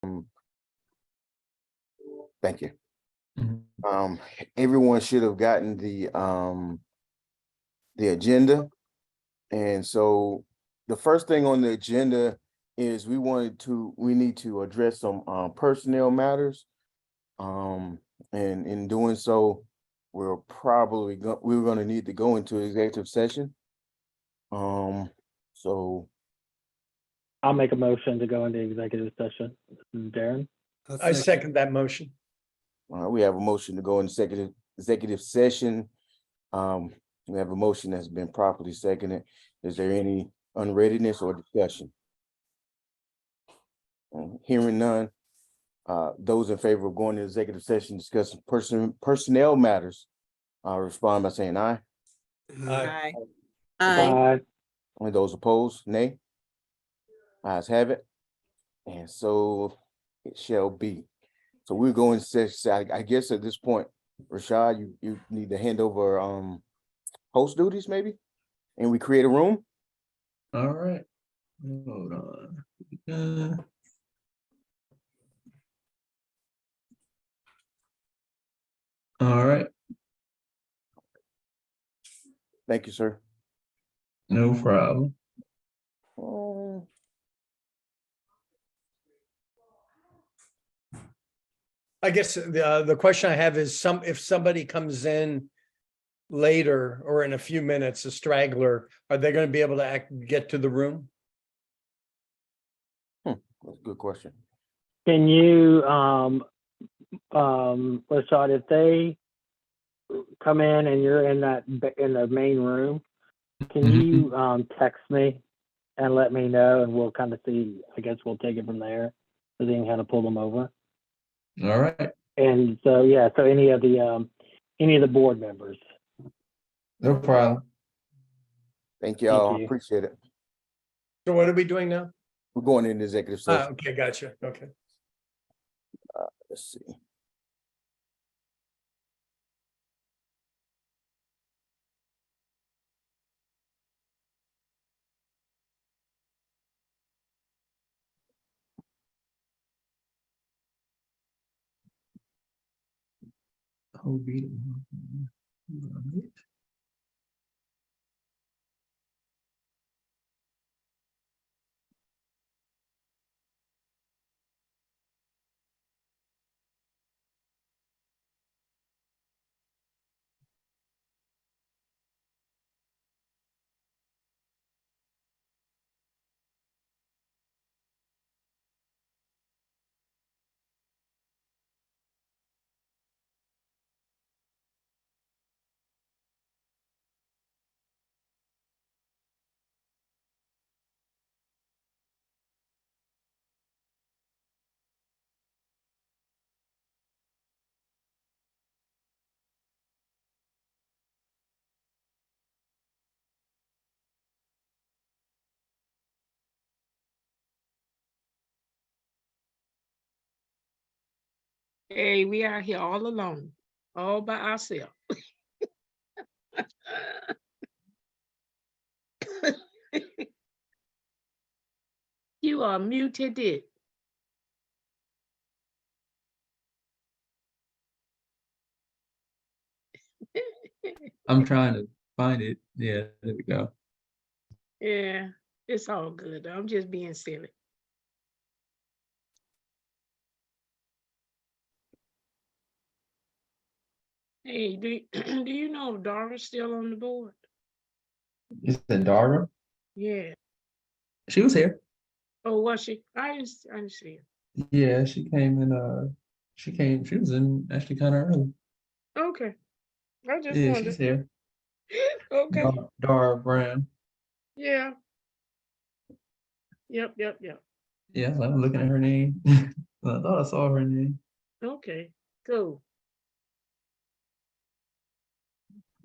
Thank you. Mhm. Everyone should have gotten the agenda. And so the first thing on the agenda is we need to address some personnel matters. And in doing so, we're gonna need to go into executive session. So I'll make a motion to go into executive session. This is Darren. I second that motion. we have a motion to go into executive session. We have a motion that's been properly seconded. Is there any unreadiness or discussion? Hearing none. Those in favor of going to executive session discussing personnel matters, respond by saying aye. Aye. Aye. Only those opposed, nay. Ayes have it. And so it shall be. So we're going to session. I guess at this point, Rashad, you need to hand over host duties maybe, and we create a room. All right. Hold on. All right. Thank you, sir. No problem. I guess the question I have is if somebody comes in later or in a few minutes, a straggler, are they going to be able to get to the room? That's a good question. Can you, Rashad, if they come in and you're in the main room, can you text me and let me know, and we'll kind of see, I guess we'll take it from there, so then kind of pull them over. All right. And so, yeah, so any of the board members. No problem. Thank y'all. Thank you. Appreciate it. So what are we doing now? We're going into executive session. Okay, gotcha. Okay. Let's see. Hey, we out here all alone, all by ourselves. You are muted. I'm trying to find it. Yeah, there we go. Yeah, it's all good. I'm just being silly. Hey, do you know if Dara's still on the board? Is it Dara? Yeah. She was here. Oh, was she? I didn't see her. Yeah, she came in. She was in actually kind of early. Okay. I just Yeah, wondered. she's here. Okay. Dara Brown. Yeah. Yep. Yeah, I'm looking at her name. I thought I saw her name. Okay. Cool.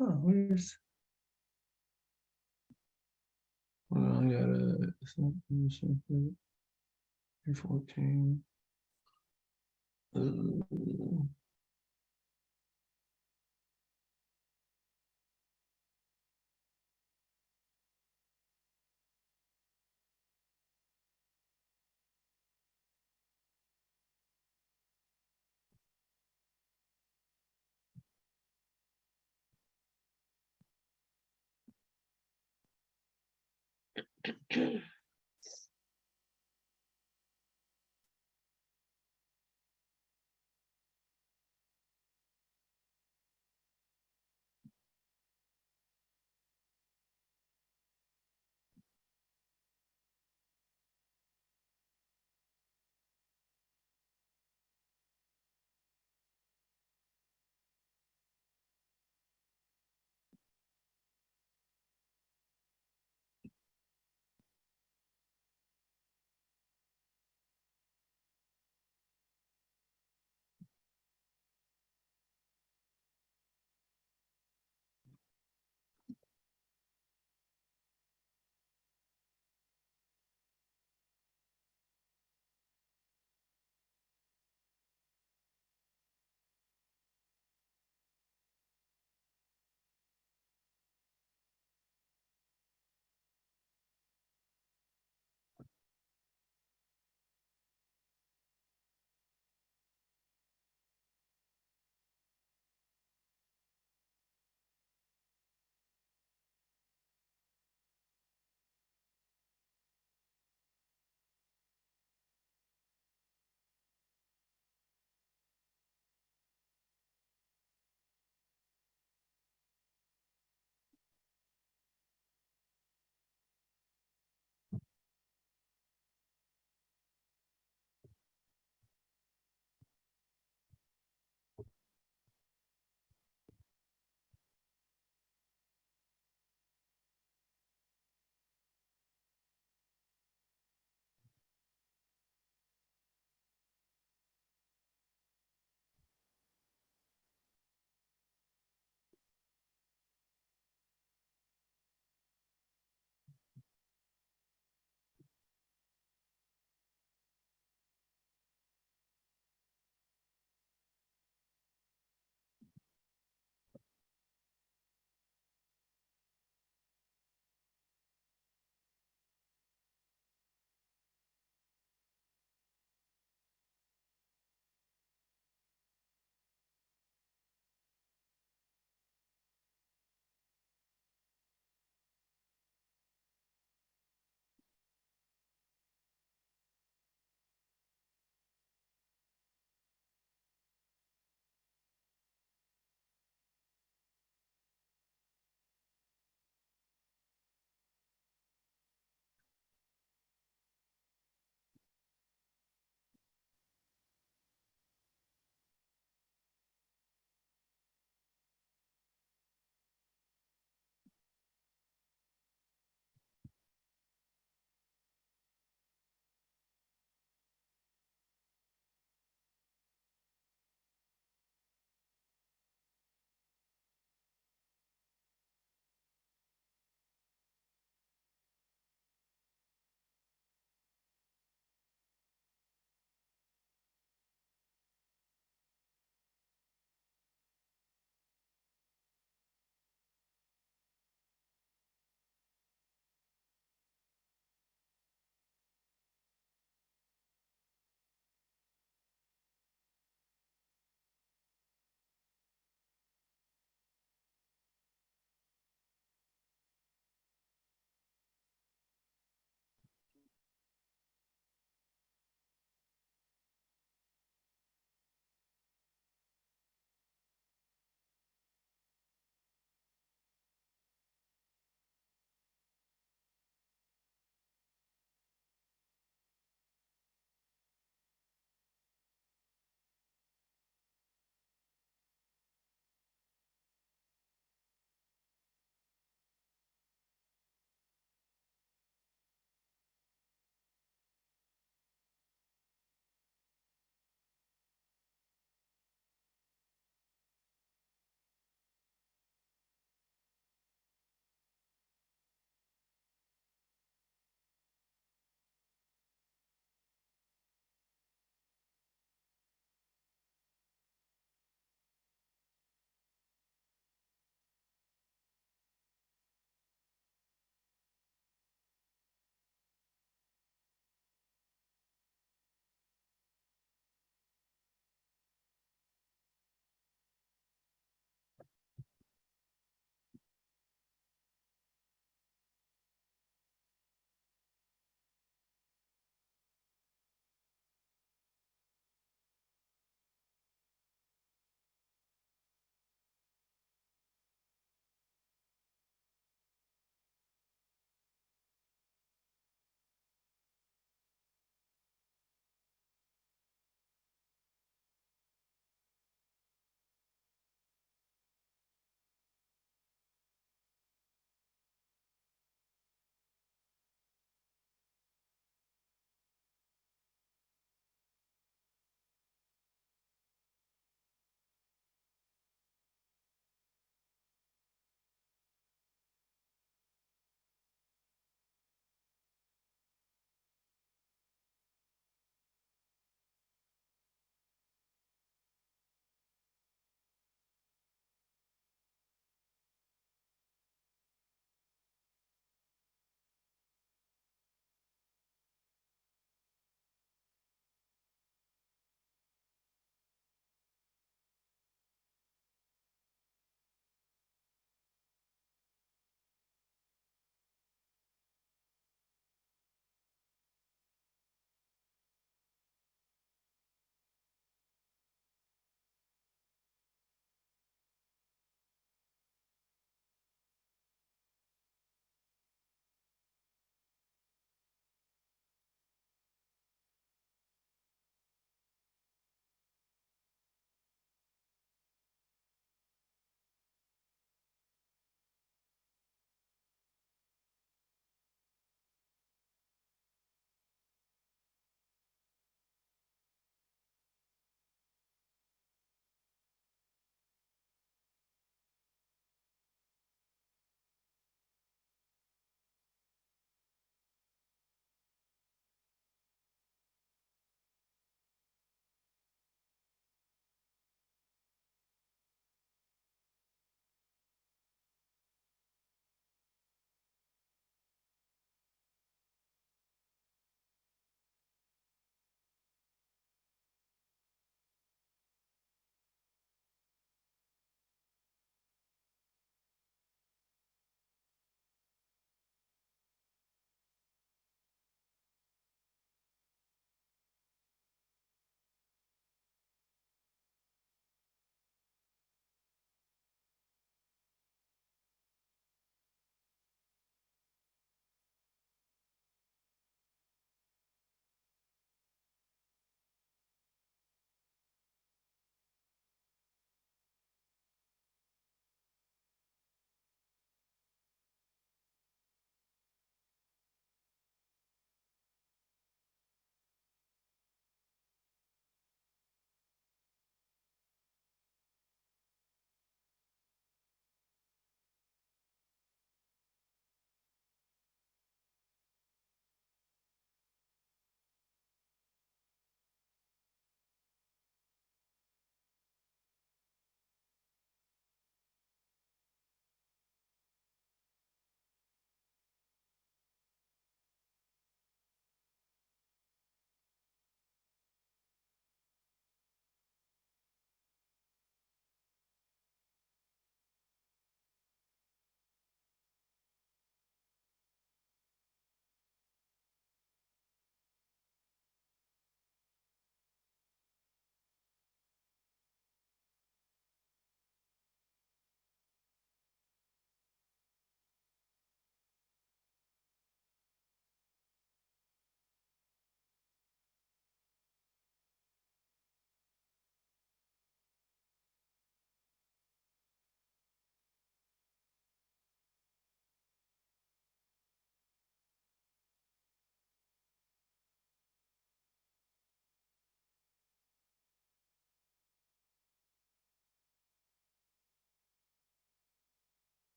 Oh, where's? Well, I got a 14.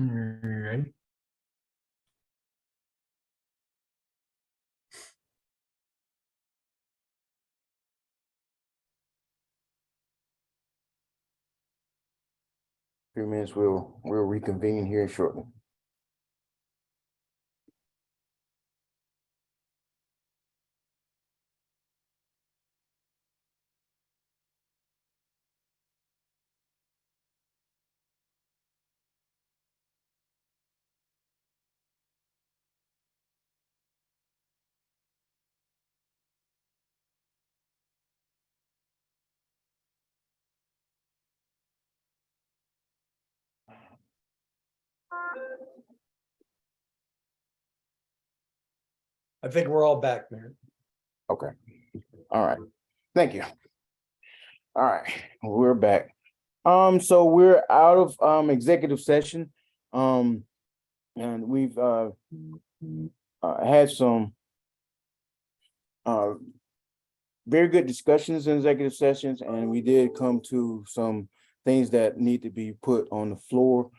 Ready? Few minutes, we'll reconvene here shortly. I think we're all back, Mayor. Okay. All right. Thank you. All right, we're back. So we're out of executive session. And we've had some very good discussions in executive sessions, and we did come to some things that need to be put on the floor.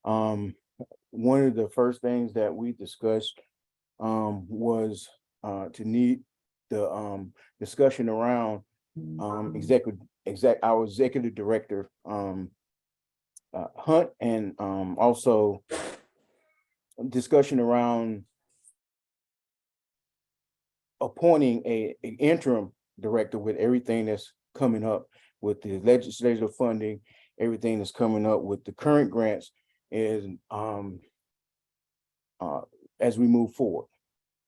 One of the first things that we discussed was to need the discussion around our executive director Hunt, and also discussion around appointing an interim director with everything that's coming up with the legislative funding, everything that's coming up with the current grants is as we move forward.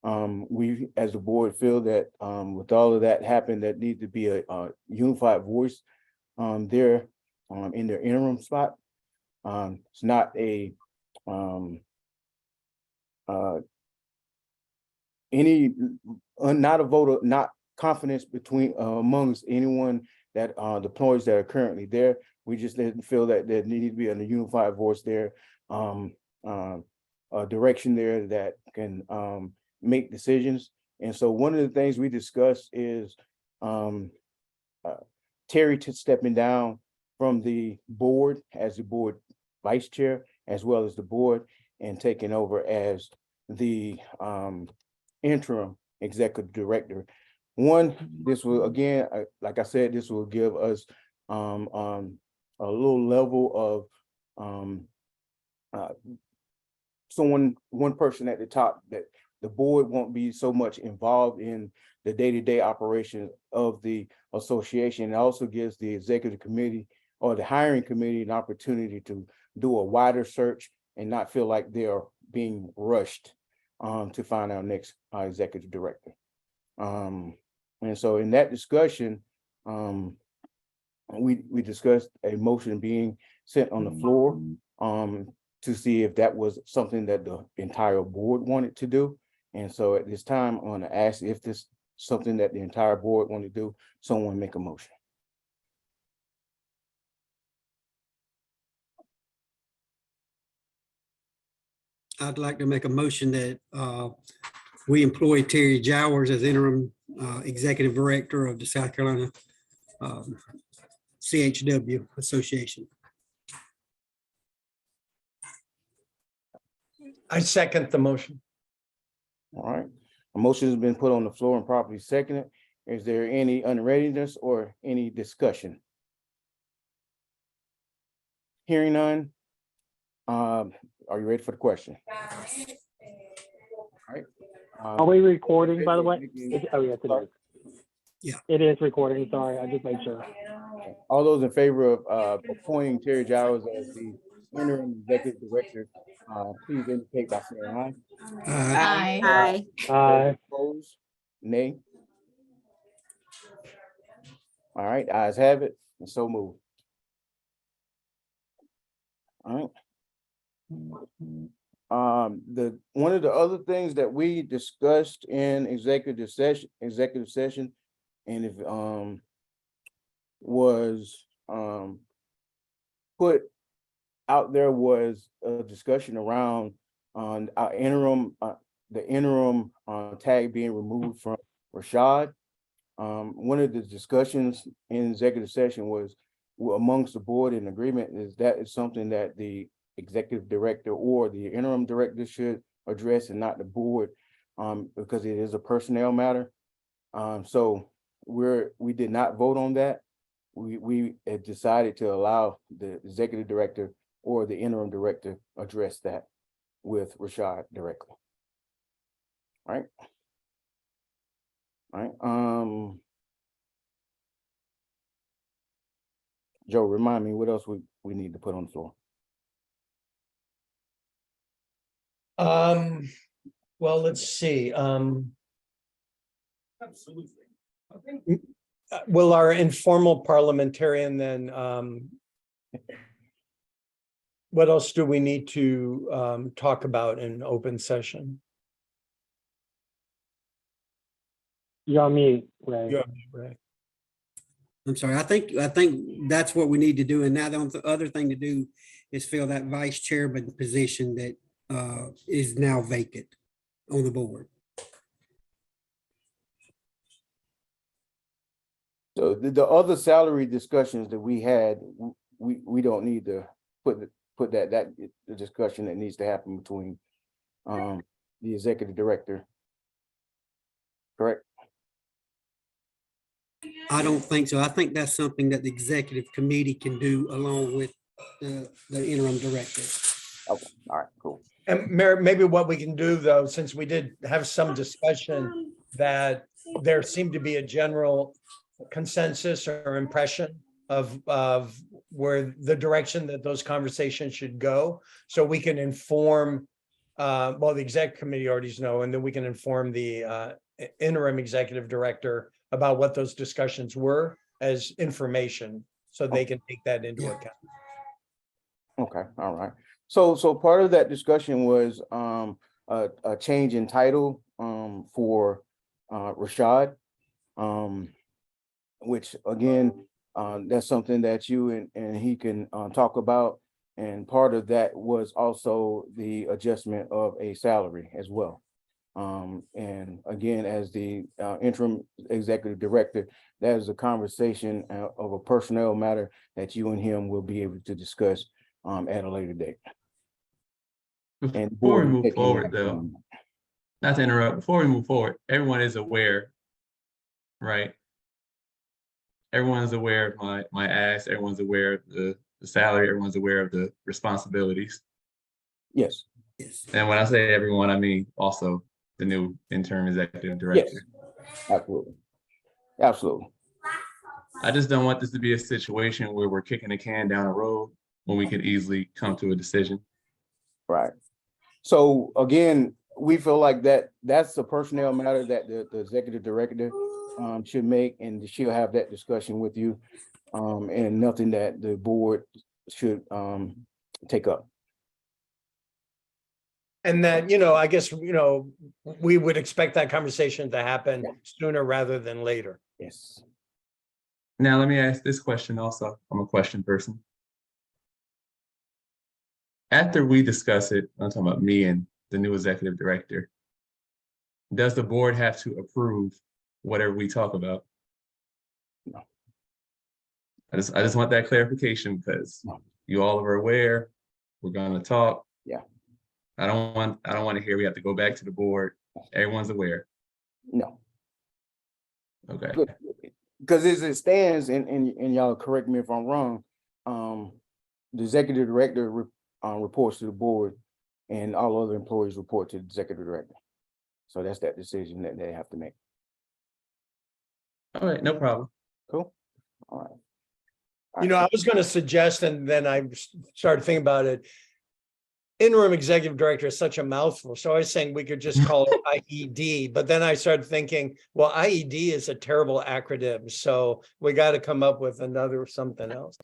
We, as the board, feel that with all of that happened, that needs to be a unified voice there in their interim spot. It's not a not a vote of not confidence between amongst anyone that the employees that are currently there. We just didn't feel that there needed to be a unified voice there, a direction there that can make decisions. And so one of the things we discussed is Terry stepping down from the board as the board vice chair, as well as the board, and taking over as the interim executive director. One, this will, again, like I said, this will give us a little level of one person at the top, that the board won't be so much involved in the day-to-day operations of the association. It also gives the executive committee or the hiring committee an opportunity to do a wider search and not feel like they are being rushed to find our next executive director. And so in that discussion, we discussed a motion being sent on the floor to see if that was something that the entire board wanted to do. And so at this time, I want to ask if this is something that the entire board want to do, someone make a motion. I'd like to make a motion that we employ Terry Jowers as interim executive director of the South Carolina CHW Association. I second the motion. All right, a motion has been put on the floor and properly seconded. Is there any unreadiness or any discussion? Hearing none. Are you ready for the question? All right. Are we recording, by the way? Oh, yes, it is. Yeah. It is recording. Sorry, I just made sure. All those in favor of appointing Terry Jowers as the interim executive director, please indicate by saying aye. Aye. Aye. Opposed? Nay. All right, ayes have it, and so move. All right. One of the other things that we discussed in executive session, and if was put out there was a discussion around on our interim, the interim tag being removed from Rashad. One of the discussions in executive session was amongst the board in agreement is that is something that the executive director or the interim director should address and not the board, because it is a personnel matter. So we did not vote on that. We had decided to allow the executive director or the interim director address that with Rashad directly. All right. All right. Joe, remind me what else we need to put on the floor. Well, let's see. Absolutely. Will our informal parliamentarian then, what else do we need to talk about in open session? You're on mute, Ray. Yeah, right. I'm sorry. I think that's what we need to do. And now the other thing to do is fill that vice chairman position that is now vacant on the board. So the other salary discussions that we had, we don't need to put that the discussion that needs to happen between the executive director. Correct? I don't think so. I think that's something that the executive committee can do along with the interim director. Okay, all right, cool. And maybe what we can do though, since we did have some discussion that there seemed to be a general consensus or impression of where the direction that those conversations should go. So we can inform, well, the exec committee already know, and then we can inform the interim executive director about what those discussions were as information, so they can take that into account. Okay, all right. So part of that discussion was a change in title for Rashad, which again, that's something that you and he can talk about. And part of that was also the adjustment of a salary as well. And again, as the interim executive director, that is a conversation of a personnel matter that you and him will be able to discuss at a later date. And Before we board move taking forward action though, on that. not to interrupt, before we move forward, everyone is aware, right? Everyone's aware of my ask, everyone's aware of the salary, everyone's aware of the responsibilities. Yes, Yes. And when I say everyone, I mean also the new interim executive director. absolutely. Absolutely. I just don't want this to be a situation where we're kicking the can down the road when we could easily come to a decision. Right. So again, we feel like that's a personnel matter that the executive director should make, and she'll have that discussion with you. And nothing that the board should take up. And that, I guess, we would expect that conversation to happen sooner rather than later. Yes. Now, let me ask this question also. I'm a question person. After we discuss it, I'm talking about me and the new executive director, does the board have to approve whatever we talk about? No. I just want that clarification because you all are aware, we're gonna talk. Yeah. I don't want to hear we have to go back to the board. Everyone's aware. No. Okay. Good. Because as it stands, and y'all correct me if I'm wrong, the executive director reports to the board, and all other employees report to the executive director. So that's that decision that they have to make. All right, no problem. Cool. All right. I was going to suggest, and then I started thinking about it. Interim executive director is such a mouthful. So I was saying we could just call it IED, but then I started thinking, well, IED is a terrible acronym. So we got to come up with something else.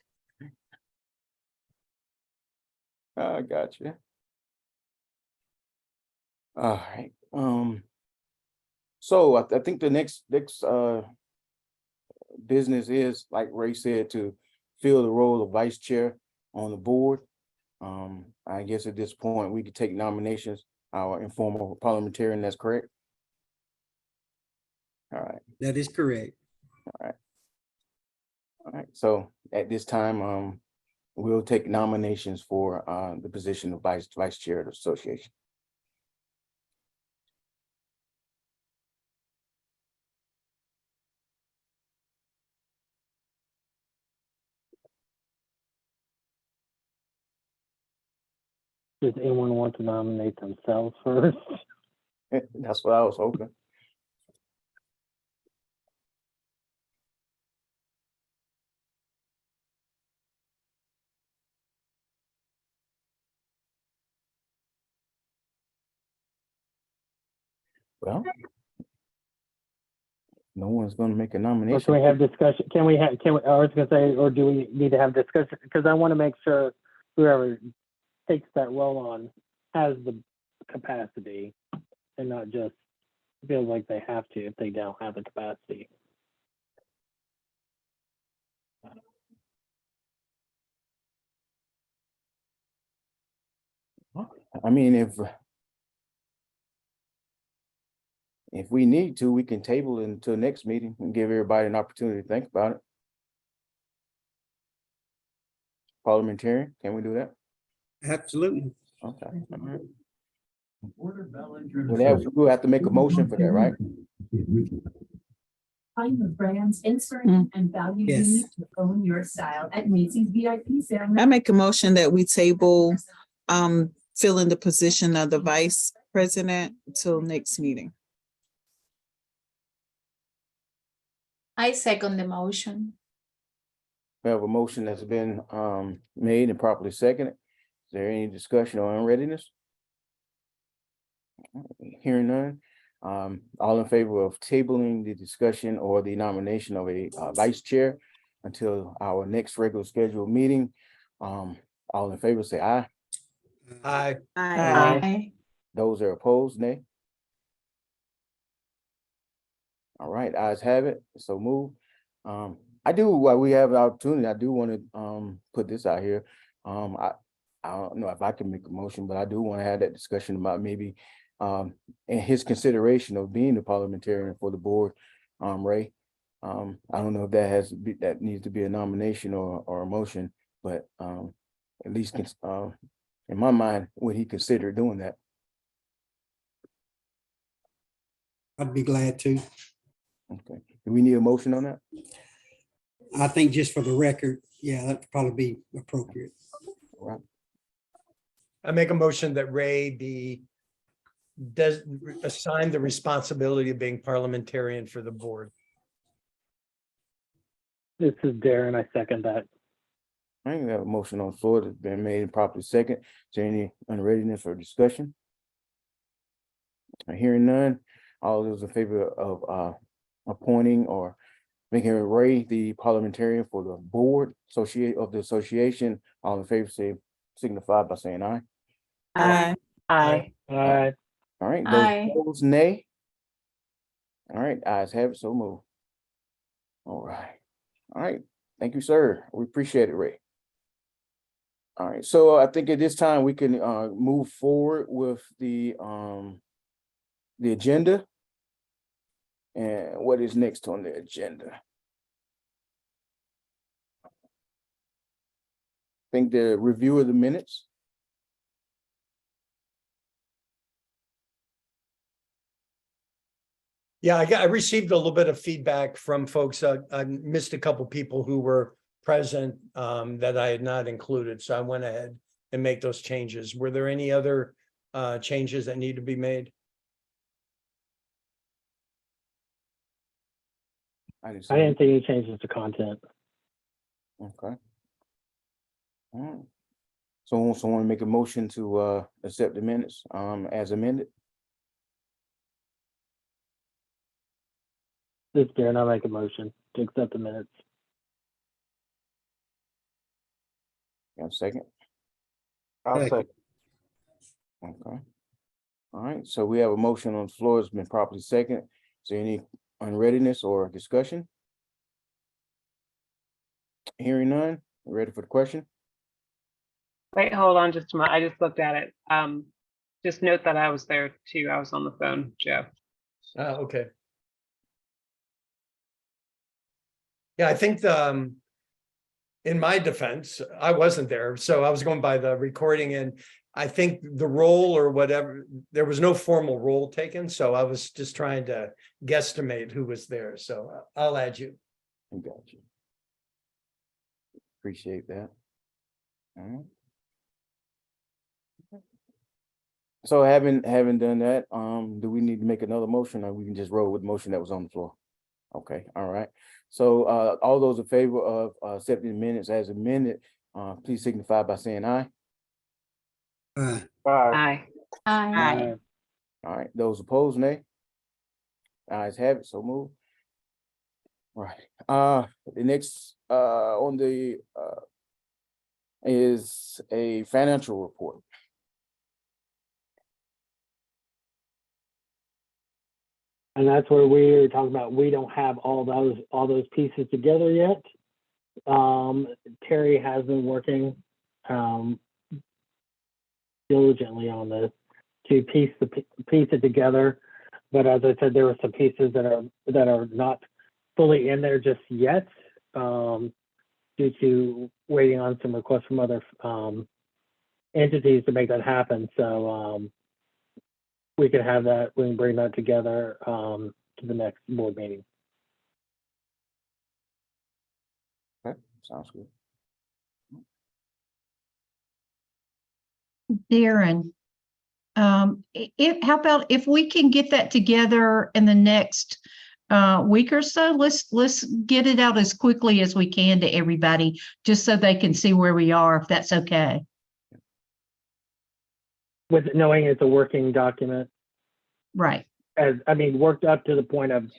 I got you. All right. So I think the next business is, like Ray said, to fill the role of vice chair on the board. I guess at this point we could take nominations, our informal parliamentarian, that's correct. All right. That is correct. All right. So at this time, we'll take nominations for the position of vice chair of the association. Does anyone want to nominate themselves first? That's what I was hoping. Well, no one's going to make a Or nomination. can we have discussion? I was gonna say, or do we need to have discussion? Because I want to make sure whoever takes that role on has the capacity and not just feel like they have to if they don't have the capacity. I mean, if we need to, we can table it until next meeting and give everybody an opportunity to think about it. Parliamentarian, can we do that? Absolutely. Okay. All right. We'll have to make a motion for that, right? Find the brands, insert and value you Yes. need to own your style at Macy's VIP sale. I make a motion that we table filling the position of the vice president till next meeting. I second the motion. We have a motion that's been made and properly seconded. Is there any discussion on unreadiness? Hearing none. All in favor of tabling the discussion or the nomination of a vice chair until our next regular scheduled meeting? All in favor, say aye. Aye. Aye. Those are opposed, nay. All right, ayes have it, so move. I do, while we have an opportunity, I do want to put this out here. I don't know if I can make a motion, but I do want to have that discussion about maybe and his consideration of being the parliamentarian for the board, Ray. I don't know if that needs to be a nomination or a motion, but at least in my mind, would he consider doing that? I'd be glad to. Okay, do we need a motion on that? I think just for the record, yeah, that'd probably be appropriate. All right. I make a motion that Ray does assign the responsibility of being parliamentarian for the board. This is Darren. I second that. I think we have a motion on the floor that's been made and properly second. Is there any unreadiness or discussion? Hearing none, all those in favor of appointing or making Ray the parliamentarian for the board of the association, all in favor say signify by saying aye. Aye. Aye. All right. All right, Aye. those opposed, nay. All right, ayes have it, so move. All right, thank you, sir. We appreciate it, Ray. All right, so I think at this time we can move forward with the agenda. And what is next on the agenda? I think the review of the minutes. Yeah, I received a little bit of feedback from folks. I missed a couple people who were present that I had not included, so I went ahead and make those changes. Were there any other changes that need to be made? I didn't see any changes to content. Okay. All right. So someone make a motion to accept the minutes as amended? This is Darren. I make a motion to accept the minutes. You have a second? I'll second. Okay. All right, so we have a motion on the floor. It's been properly seconded. Is there any unreadiness or discussion? Hearing none, ready for the question? Wait, hold on just a minute. I just looked at it. Just note that I was there too. I was on the phone, Joe. Okay. Yeah, I think in my defense, I wasn't there, so I was going by the recording, and I think the roll or whatever, there was no formal roll taken, so I was just trying to guesstimate who was there, so I'll add you. I got you. Appreciate that. All right. So having done that, do we need to make another motion, or we can just roll with the motion that was on the floor? Okay, all right. So all those in favor of accepting the minutes as amended, please signify by saying aye. Uh, Aye. Aye. All right, those opposed, nay. Ayes have it, so move. Right, the next on the is a financial report. And that's where we're talking about, we don't have all those pieces together yet. Terry has been working diligently on this to piece it together. But as I said, there were some pieces that are not fully in there just yet, due to waiting on some requests from other entities to make that happen. So we can have that, we can bring that together to the next board meeting. Okay, sounds good. Darren, how about if we can get that together in the next week or so, let's get it out as quickly as we can to everybody, just so they can see where we are, if that's okay. With knowing it's a working document, Right. worked up to the point of,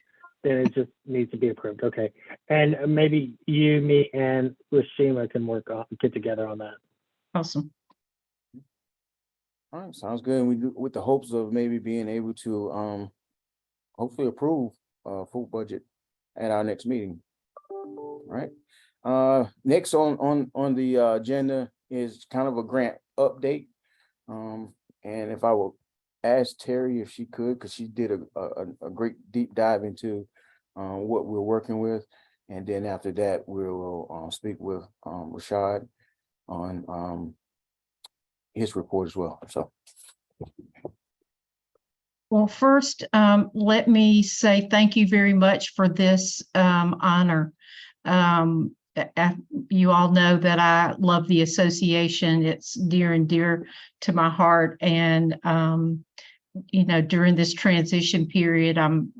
then it just needs to be approved. Okay. And maybe you, me, and Rashima can get together on that. Awesome. All right, sounds good. And we do with the hopes of maybe being able to hopefully approve full budget at our next meeting. All right. Next on the agenda is kind of a grant update. And if I will ask Terry if she could, because she did a great deep dive into what we're working with. And then after that, we'll speak with Rashad on his report as well. So. Well, first, let me say thank you very much for this honor. You all know that I love the association. It's dear and dear to my heart. And, during this transition period, I'm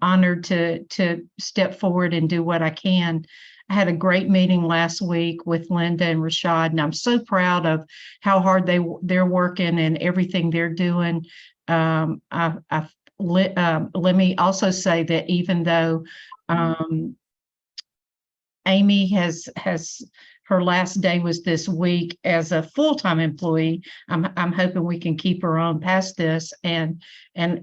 honored to step forward and do what I can. I had a great meeting last week with Linda and Rashad, and I'm so proud of how hard they're working and everything they're doing. Let me also say that even though Amy has her last day was this week as a full-time employee, I'm hoping we can keep her on past this, and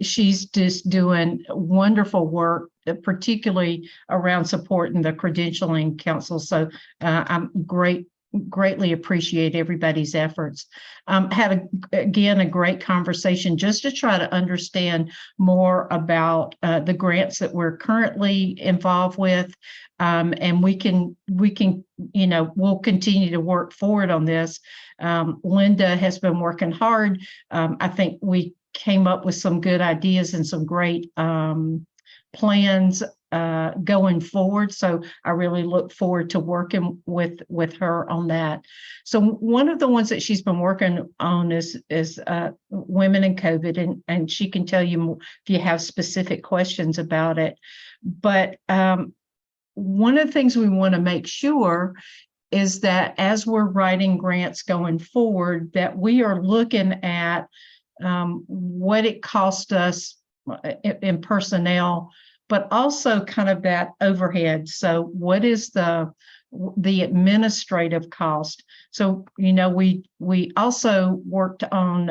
she's just doing wonderful work, particularly around supporting the credentialing council. So I'm greatly appreciate everybody's efforts. Had again a great conversation just to try to understand more about the grants that we're currently involved with, and we can we'll continue to work forward on this. Linda has been working hard. I think we came up with some good ideas and some great plans going forward. So I really look forward to working with her on that. So one of the ones that she's been working on is women in COVID, and she can tell you if you have specific questions about it. But one of the things we want to make sure is that as we're writing grants going forward, that we are looking at what it cost us in personnel, but also kind of that overhead. So what is the administrative cost? So, we also worked on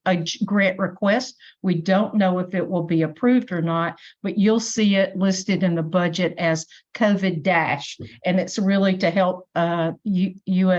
a grant request. We don't know if it will be approved or not, but you'll see it listed in the budget as COVID dash. And it's really to help USC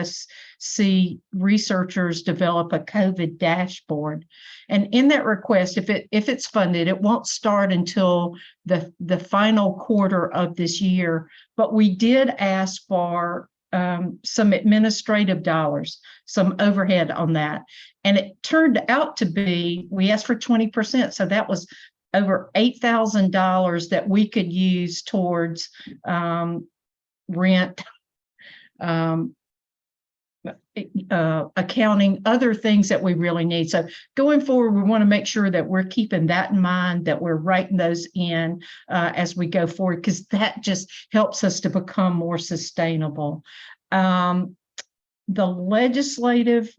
researchers develop a COVID dashboard. And in that request, if it's funded, it won't start until the final quarter of this year. But we did ask for some administrative dollars, some overhead on that. And it turned out to be, we asked for 20%. So that was over $8,000 that we could use towards rent, accounting, other things that we really need. So going forward, we want to make sure that we're keeping that in mind, that we're writing those in as we go forward, because that just helps us to become more sustainable. The legislative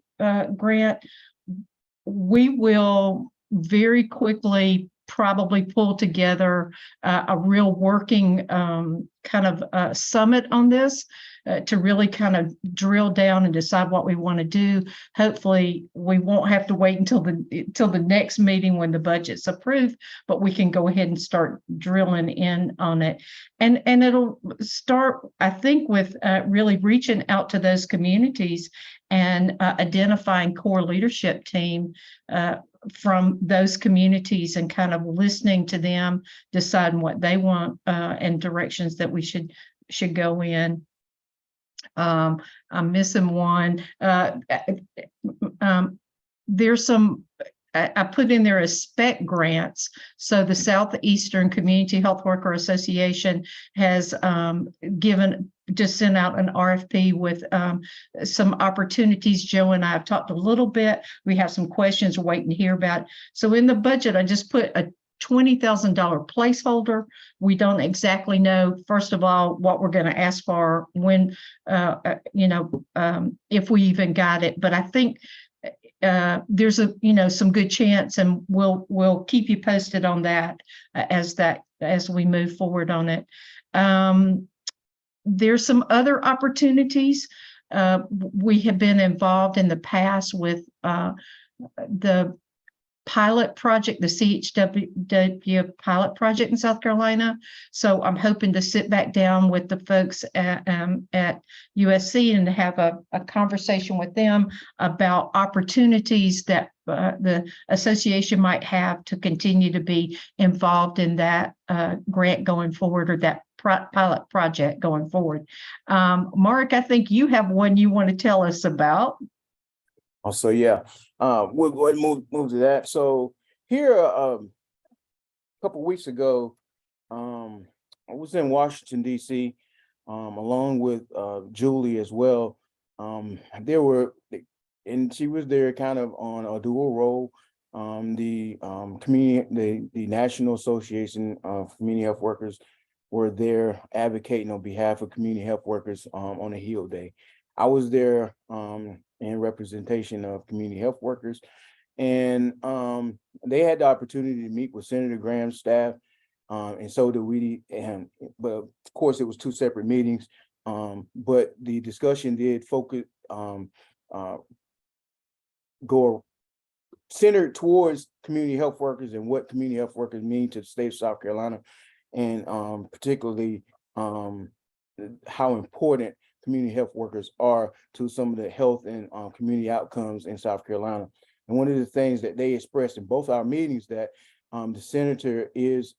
grant, we will very quickly probably pull together a real working kind of summit on this to really kind of drill down and decide what we want to do. Hopefully, we won't have to wait until the next meeting when the budget's approved, but we can go ahead and start drilling in on it. And it'll start, I think, with really reaching out to those communities and identifying core leadership team from those communities and kind of listening to them, deciding what they want and directions that we should go in. I'm missing one. There's some, I put in there as spec grants. So the Southeastern Community Health Worker Association has just sent out an RFP with some opportunities. Joe and I have talked a little bit. We have some questions we're waiting to hear about. So in the budget, I just put a $20,000 placeholder. We don't exactly know, first of all, what we're going to ask for, when, if we even got it. But I think there's some good chance, and we'll keep you posted on that as we move forward on it. There's some other opportunities. We have been involved in the past with the pilot project, the SCCHWA pilot project in South Carolina. So I'm hoping to sit back down with the folks at USC and have a conversation with them about opportunities that the association might have to continue to be involved in that grant going forward, or that pilot project going forward. Mark, I think you have one you want to tell us about. Also, yeah, we'll go ahead and move to that. So here, a couple of weeks ago, I was in Washington, D.C., along with Julie as well. And she was there kind of on a dual role. The National Association of Community Health Workers were there advocating on behalf of community health workers on a HEAL Day. I was there in representation of community health workers, and they had the opportunity to meet with Senator Graham's staff, and so did we. But of course, it was two separate meetings. But the discussion did focus go centered towards community health workers and what community health workers mean to the state of South Carolina, and particularly how important community health workers are to some of the health and community outcomes in South Carolina. And one of the things that they expressed in both our meetings, that the senator is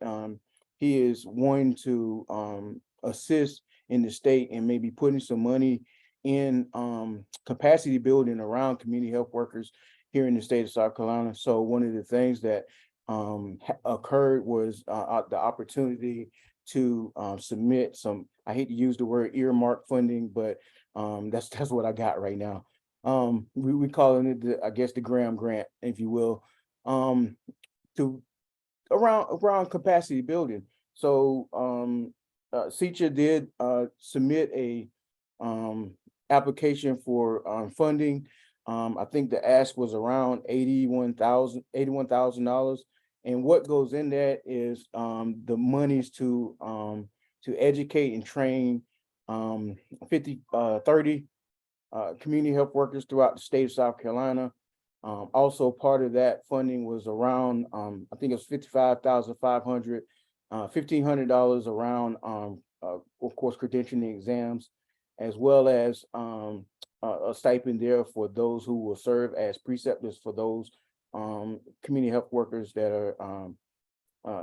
he is wanting to assist in the state and maybe putting some money in capacity building around community health workers here in the state of South Carolina. So one of the things that occurred was the opportunity to submit some, I hate to use the word earmark funding, but that's what I got right now. We calling it I guess the Graham Grant, if you will, to around capacity building. So SCCHWA did submit a application for funding. I think the ask was around $81,000. And what goes in that is the monies to educate and train 30 community health workers throughout the state of South Carolina. Also part of that funding was around, I think it was $55,500, $1,500 around, of course, credentialing exams, as well as a stipend there for those who will serve as preceptors for those community health workers that are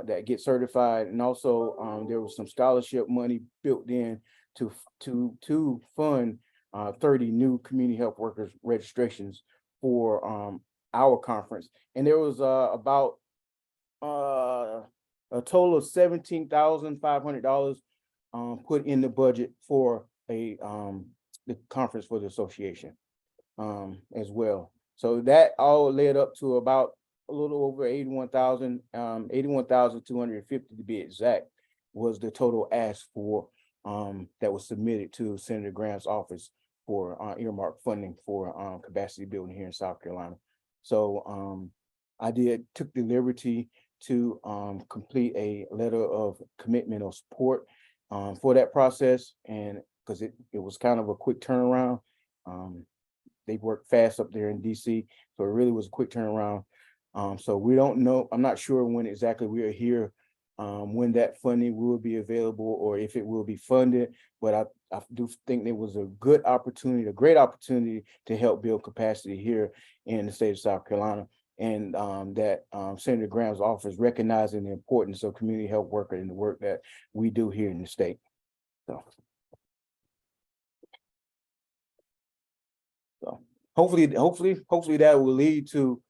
that get certified. And also there was some scholarship money built in to fund 30 new community health workers registrations for our conference. And there was about a total of $17,500 put in the budget for the conference for the association as well. So that all led up to about a little over 81,000, 81,250 to be exact, was the total ask for that was submitted to Senator Graham's office for earmark funding for capacity building here in South Carolina. So I took the liberty to complete a letter of commitment or support for that process, and because it was kind of a quick turnaround. They worked fast up there in DC, so it really was a quick turnaround. So we don't know, I'm not sure when exactly we are here, when that funding will be available or if it will be funded, but I do think there was a good opportunity, a great opportunity to help build capacity here in the state of South Carolina. And that Senator Graham's office recognizing the importance of community health worker and the work that we do here in the state. So hopefully that will lead to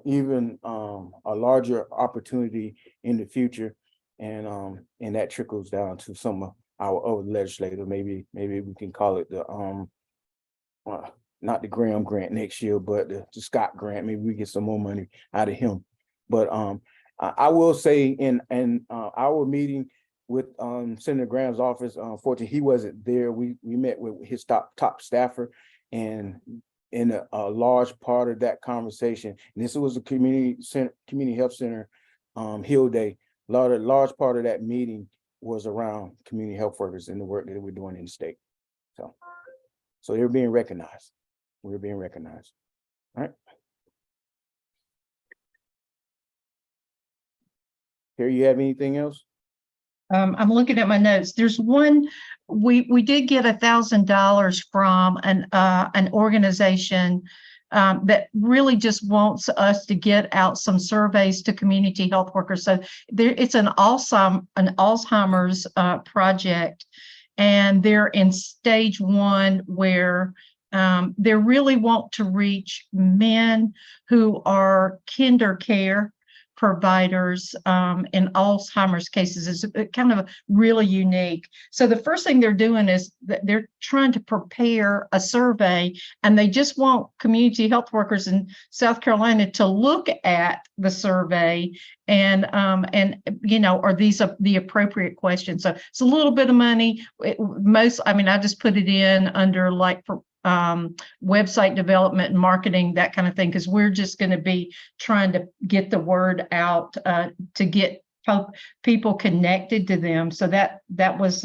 even a larger opportunity in the future, and that trickles down to some of our other legislators. Maybe we can call it the not the Graham grant next year, but the Scott grant. Maybe we get some more money out of him. But I will say in our meeting with Senator Graham's office, unfortunately he wasn't there. We met with his top staffer, and in a large part of that conversation, and this was a community health center Hill Day. Large part of that meeting was around community health workers and the work that we're doing in the state. So they're being recognized. We're being recognized. All right. Here, you have anything else? I'm looking at my notes. There's one, we did get $1,000 from an organization that really just wants us to get out some surveys to community health workers. So it's an Alzheimer's project, and they're in stage 1 where they really want to reach men who are kinder care providers in Alzheimer's cases. Is kind of really unique. So the first thing they're doing is that they're trying to prepare a survey, and they just want community health workers in South Carolina to look at the survey and are these the appropriate questions. So it's a little bit of money. I just put it in under like for website development and marketing, that kind of thing, because we're just going to be trying to get the word out to get people connected to them. So that was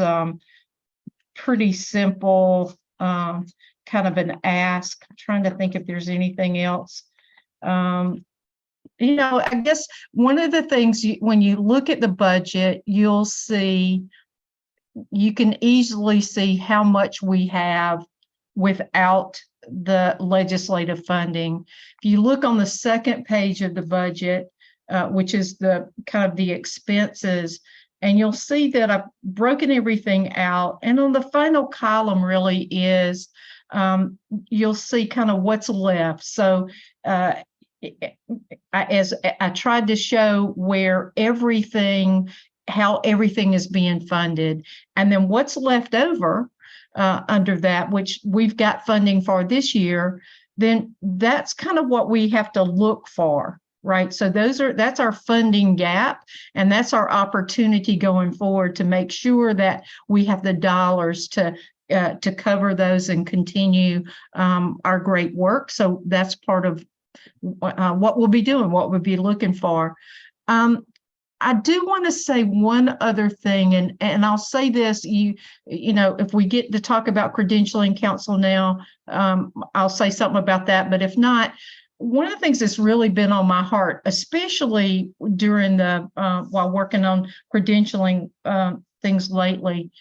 pretty simple, kind of an ask. I'm trying to think if there's anything else. I guess one of the things when you look at the budget, you can easily see how much we have without the legislative funding. If you look on the second page of the budget, which is the kind of the expenses, and you'll see that I've broken everything out. And on the final column really is, you'll see kind of what's left. So as I tried to show how everything is being funded, and then what's left over under that, which we've got funding for this year, then that's kind of what we have to look for, right? So that's our funding gap, and that's our opportunity going forward to make sure that we have the dollars to cover those and continue our great work. So that's part of what we'll be doing, what we'll be looking for. I do want to say one other thing, and I'll say this, if we get to talk about credentialing council now, I'll say something about that. But if not, one of the things that's really been on my heart, especially during while working on credentialing things lately,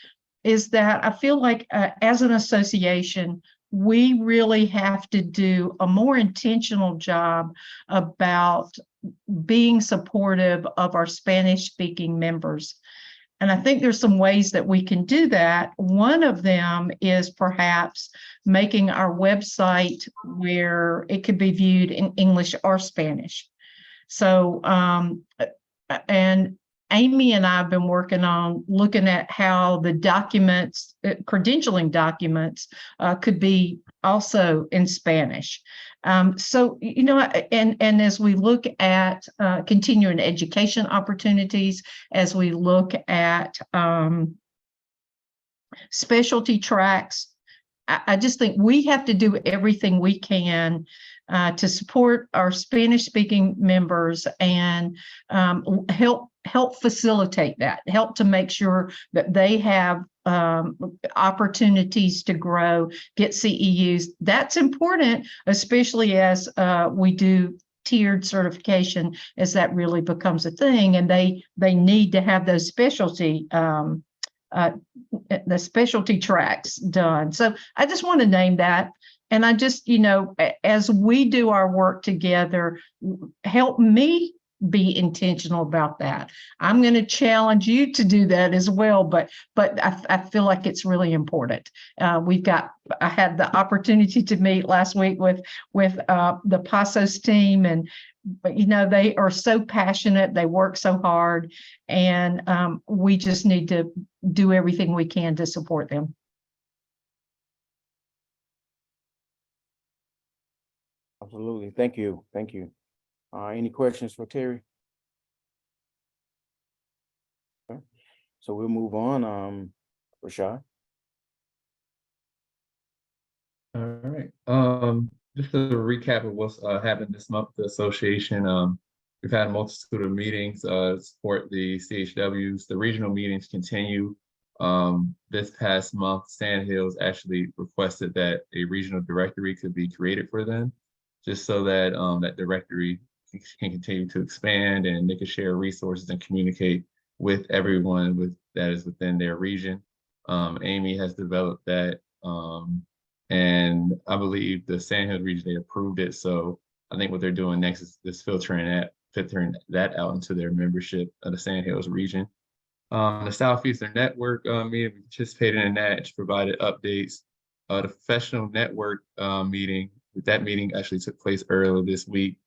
is that I feel like as an association, we really have to do a more intentional job about being supportive of our Spanish-speaking members. And I think there's some ways that we can do that. One of them is perhaps making our website where it could be viewed in English or Spanish. So, and Amy and I have been working on looking at how the documents, credentialing documents, could be also in Spanish. So, you know, and as we look at continuing education opportunities, as we look at specialty tracks, I just think we have to do everything we can to support our Spanish-speaking members and help facilitate that, help to make sure that they have opportunities to grow, get CEUs. That's important, especially as we do tiered certification, as that really becomes a thing, and they need to have those specialty the specialty tracks done. So I just want to name that. And I just, you know, as we do our work together, help me be intentional about that. I'm going to challenge you to do that as well, but I feel like it's really important. I had the opportunity to meet last week with the Pasos team, and you know, they are so passionate, they work so hard, and we just need to do everything we can to support them. Absolutely. Thank you. Thank you. Any questions for Terry? Okay. So we'll move on. Rashad. All right. Just a recap of what's happened this month, the association, we've had a multitude of meetings to support the CHWs. The regional meetings continue. This past month, Sand Hills actually requested that a regional directory could be created for them, just so that that directory can continue to expand and they can share resources and communicate with everyone that is within their region. Amy has developed that. And I believe the Sand Hills region, they approved it. So I think what they're doing next is filtering that out into their membership of the Sand Hills region. The Southeastern Network meeting, we participated in that, which provided updates. The professional network meeting, that meeting actually took place earlier this week.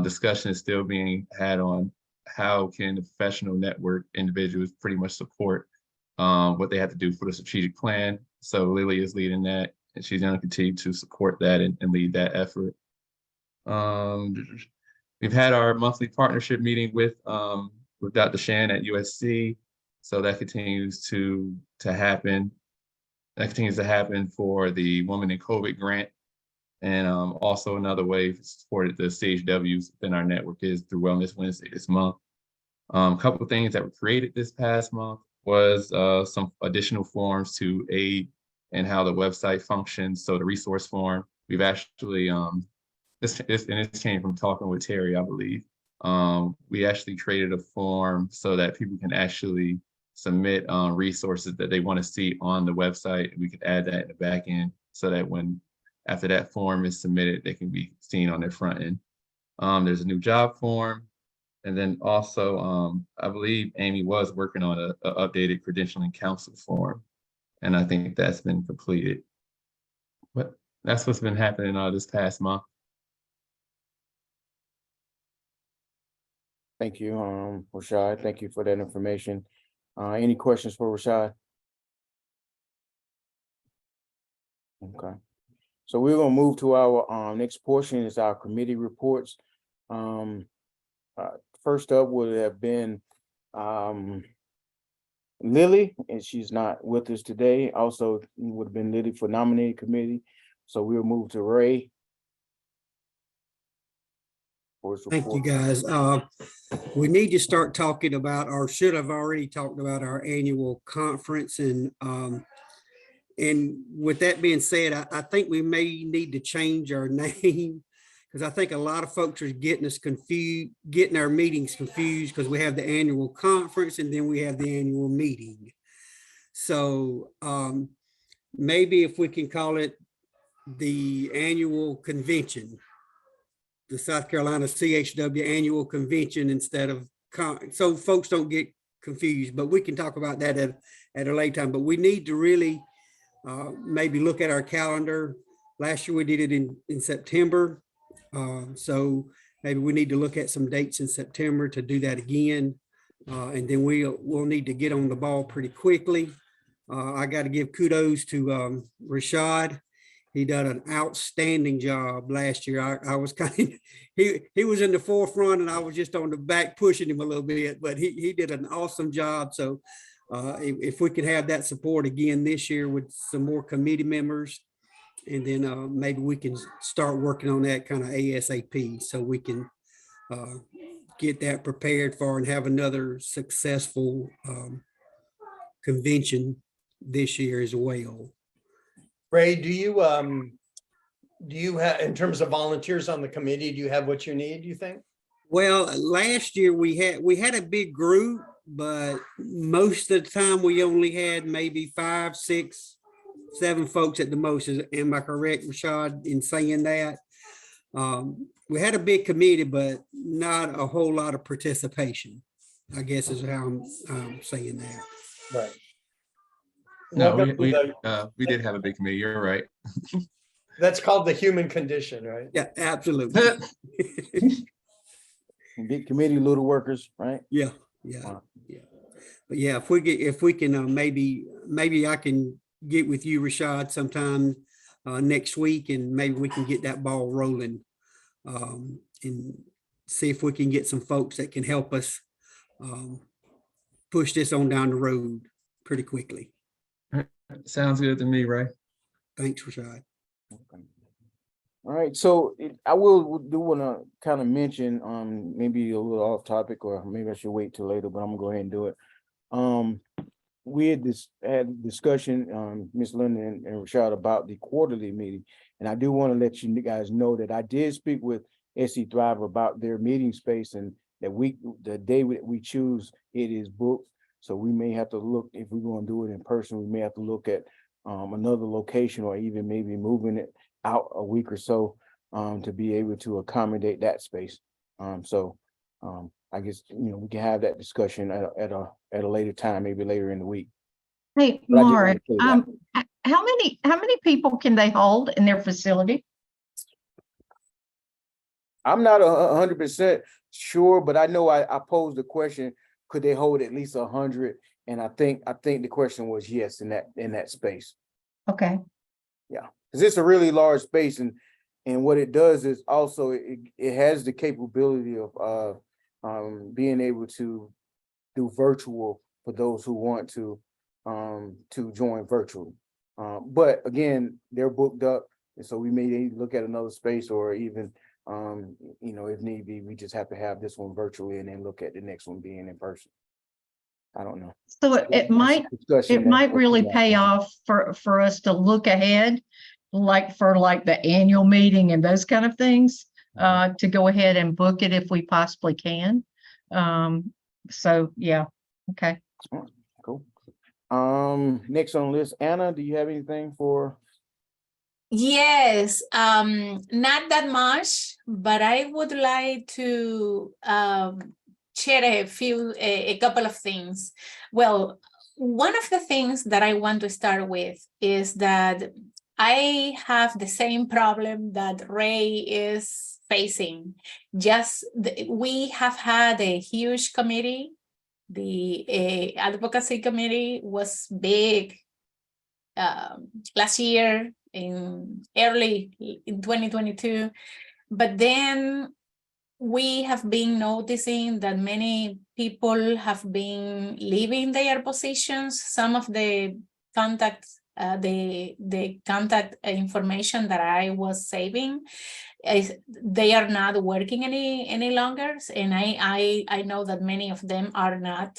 Discussion is still being had on how can the professional network individuals pretty much support what they have to do for the strategic plan. So Lily is leading that, and she's going to continue to support that and lead that effort. We've had our monthly partnership meeting with Dr. Shan at USC. So that continues to happen. That continues to happen for the Women in COVID grant. And also another way we supported the CHWs within our network is through Wellness Wednesday this month. A couple of things that were created this past month was some additional forms to aid in how the website functions. So the resource form, we've actually, this came from talking with Terry, I believe. We actually created a form so that people can actually submit resources that they want to see on the website. And we can add that in the back end so that after that form is submitted, they can be seen on their front end. There's a new job form. And then also, I believe Amy was working on an updated credentialing council form. And I think that's been completed. But that's what's been happening this past month. Thank you, Rashad. Thank you for that information. Any questions for Rashad? Okay. So we're gonna move to our next portion is our committee reports. First up would have been Lily, and she's not with us today. Also would have been Lily for nominating committee. So we'll move to Ray. Thank you, guys. We need to start talking about, or should have already talked about, our annual conference. And with that being said, I think we may need to change our name, because I think a lot of folks are getting us confused, getting our meetings confused, because we have the annual conference and then we have the annual meeting. So maybe if we can call it the annual convention, the South Carolina CHW annual convention, instead of so folks don't get confused, but we can talk about that at a later time. But we need to really maybe look at our calendar. Last year we did it in September. So maybe we need to look at some dates in September to do that again. And then we'll need to get on the ball pretty quickly. I got to give kudos to Rashad. He done an outstanding job last year. I was kind of, he was in the forefront and I was just on the back pushing him a little bit, but he did an awesome job. So if we could have that support again this year with some more committee members, and then maybe we can start working on that kind of ASAP so we can get that prepared for and have another successful convention this year as well. Ray, do you have, in terms of volunteers on the committee, do you have what you need, you think? Well, last year we had a big group, but most of the time we only had maybe 5, 6, 7 folks at the most. Am I correct, Rashad, in saying that? We had a big committee, but not a whole lot of participation, I guess is how I'm saying that. Right. No, Well, we did have a big committee. You're right. that's called the human condition, right? Yeah, absolutely. Big committee, little workers, right? Yeah. But yeah, if we can maybe I can get with you, Rashad, sometime next week, and maybe we can get that ball rolling and see if we can get some folks that can help us push this on down the road pretty quickly. Sounds good to me, Ray. Thanks, Rashad. Okay. All right, so I will want to kind of mention maybe a little off topic, or maybe I should wait till later, but I'm gonna go ahead and do it. We had discussion, Ms. Linda and Rashad, about the quarterly meeting, and I do want to let you guys know that I did speak with SCCHWA about their meeting space, and that the day we choose, it is booked. So we may have to look, if we're going to do it in person, we may have to look at another location, or even maybe moving it out a week or so to be able to accommodate that space. I guess, we can have that discussion at a later time, maybe later in the week. Hey, But Mark, how many people can they hold in their facility? I'm not 100% sure, but I know I posed the question, could they hold at least 100? And I think the question was yes, in that space. Okay. Yeah, because it's a really large space, and what it does is also it has the capability of being able to do virtual for those who want to join virtually. But again, they're booked up, and so we may look at another space, or even if need be, we just have to have this one virtually and then look at the next one being in person. I don't know. So it might really pay off for us to look ahead, like for the annual meeting and those kind of things, to go ahead and book it if we possibly can. So yeah, okay. Cool. Next on the list, Anna, do you have anything for? Yes, not that much, but I would like to share a couple of things. Well, one of the things that I want to start with is that I have the same problem that Ray is facing. We have had a huge committee. The advocacy committee was big last year early in 2022, but then we have been noticing that many people have been leaving their positions. Some of the contact information that I was saving, they are not working any longer, and I know that many of them are not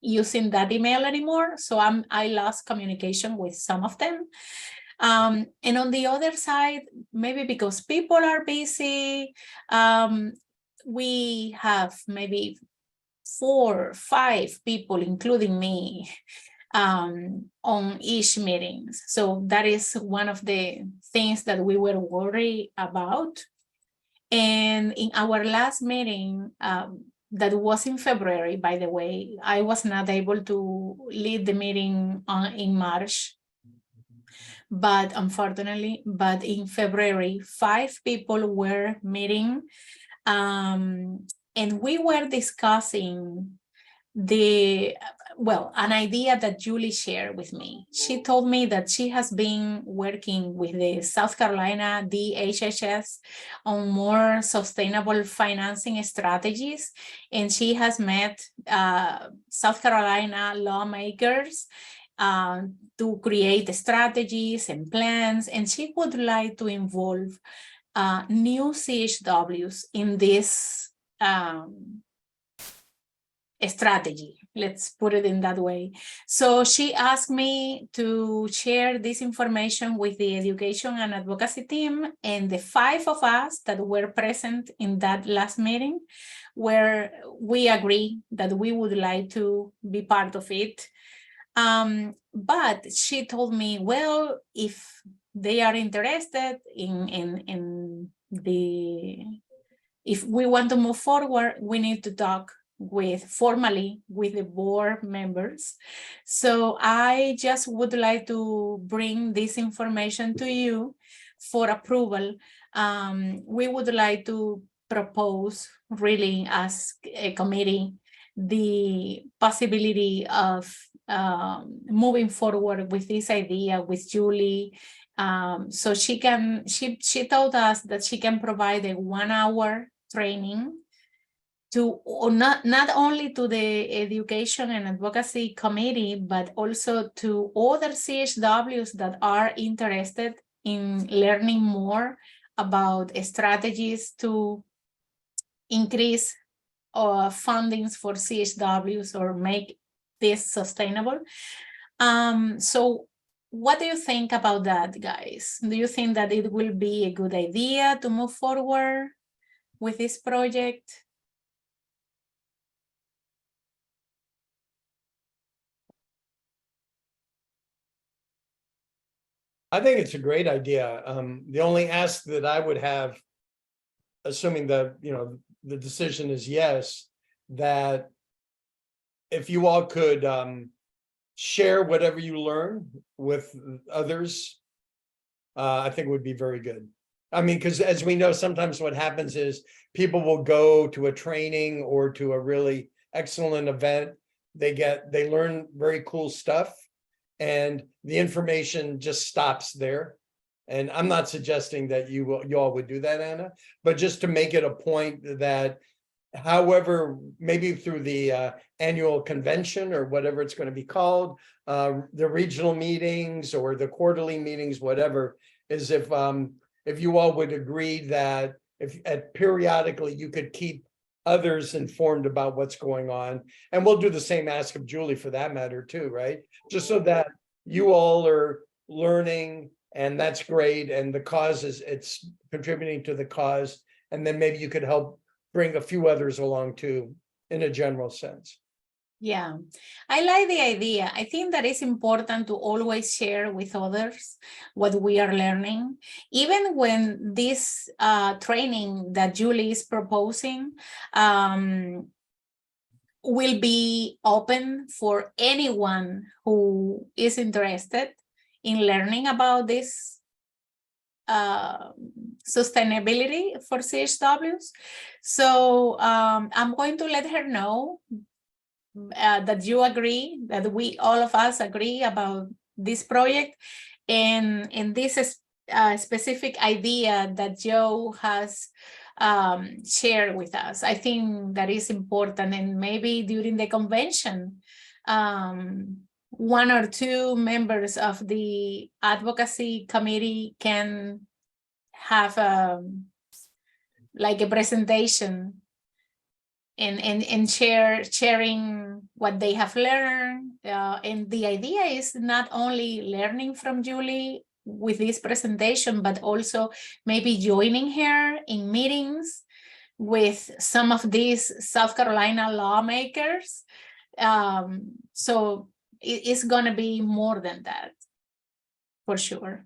using that email anymore. So I lost communication with some of them. And on the other side, maybe because people are busy, we have maybe 4 or 5 people, including me, on each meetings. So that is one of the things that we were worried about. And in our last meeting, that was in February, by the way. I was not able to lead the meeting in March, but unfortunately, but in February, 5 people were meeting, and we were discussing an idea that Julie shared with me. She told me that she has been working with the South Carolina DHHS on more sustainable financing strategies, and she has met South Carolina lawmakers to create strategies and plans, and she would like to involve new CHWs in this strategy, let's put it in that way. So she asked me to share this information with the education and advocacy team, and the 5 of us that were present in that last meeting, where we agree that we would like to be part of it. But she told me, well, if they are interested if we want to move forward, we need to talk formally with the board members. So I just would like to bring this information to you for approval. We would like to propose, really, as a committee, the possibility of moving forward with this idea with Julie. So she told us that she can provide a 1-hour training to not only to the education and advocacy committee, but also to other CHWs that are interested in learning more about strategies to increase fundings for CHWs or make this sustainable. So what do you think about that, guys? Do you think that it will be a good idea to move forward with this project? I think it's a great idea. The only ask that I would have, assuming that, the decision is yes, that if you all could share whatever you learn with others, I think would be very good. I mean, because as we know, sometimes what happens is people will go to a training or to a really excellent event. They learn very cool stuff, and the information just stops there. And I'm not suggesting that you all would do that, Anna, but just to make it a point that, however, maybe through the annual convention or whatever it's going to be called, the regional meetings or the quarterly meetings, whatever, is if you all would agree that periodically you could keep others informed about what's going on. And we'll do the same ask of Julie for that matter too, right? Just so that you all are learning, and that's great. And the cause it's contributing to the cause. And then maybe you could help bring a few others along too, in a general sense. Yeah, I like the idea. I think that it's important to always share with others what we are learning. Even when this training that Julie is proposing will be open for anyone who is interested in learning about this sustainability for CHWs. So I'm going to let her know that you agree, that all of us agree about this project and this specific idea that Joe has shared with us. I think that is important, and maybe during the convention, 1 or 2 members of the advocacy committee can have like a presentation and sharing what they have learned. And the idea is not only learning from Julie with this presentation, but also maybe joining her in meetings with some of these South Carolina lawmakers. So it's going to be more than that, for sure.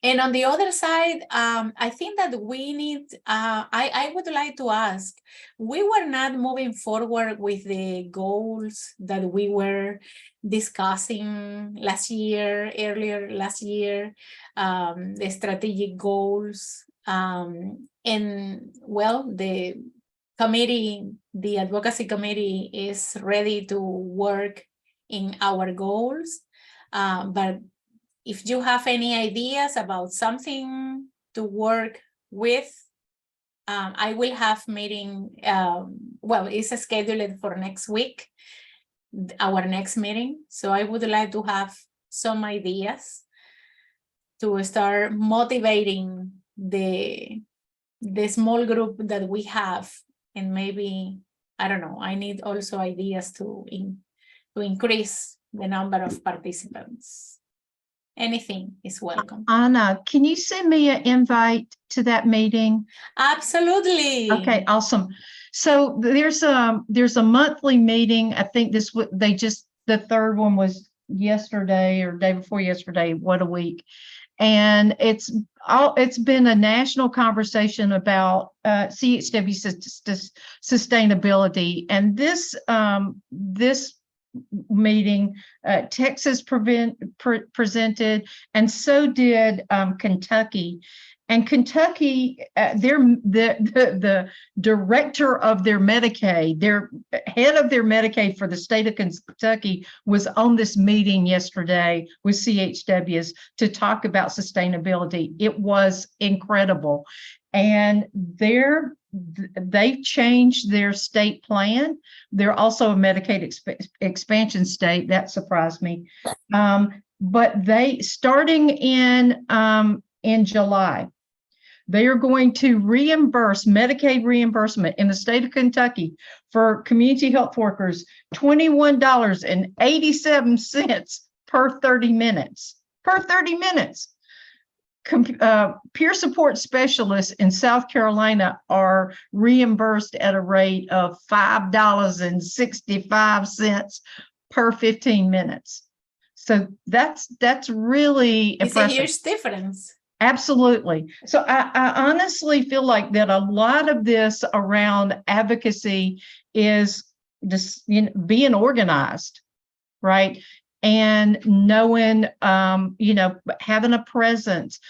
And on the other side, I think that we need, I would like to ask, we were not moving forward with the goals that we were discussing earlier last year, the strategic goals. And well, the advocacy committee is ready to work in our goals. But if you have any ideas about something to work with, I will have meeting, well, it's scheduled for next week, our next meeting. So I would like to have some ideas to start motivating the small group that we have. And maybe, I don't know, I need also ideas to increase the number of participants. Anything is welcome. Anna, can you send me an invite to that meeting? Absolutely. Okay, awesome. So there's a monthly meeting. I think the third one was yesterday or day before yesterday. What a week. And it's been a national conversation about CHW sustainability. And this meeting, Texas presented, and so did Kentucky. And Kentucky, the director of their Medicaid, their head of their Medicaid for the state of Kentucky was on this meeting yesterday with CHWs to talk about sustainability. It was incredible. And they've changed their state plan. They're also a Medicaid expansion state. That surprised me. But starting in July, they are going to reimburse Medicaid reimbursement in the state of Kentucky for community health workers $21.87 per 30 minutes. Peer support specialists in South Carolina are reimbursed at a rate of $5.65 per 15 minutes. So that's really impressive. It's a huge difference. Absolutely. So I honestly feel like that a lot of this around advocacy is just, being organized, right? And knowing, having a presence,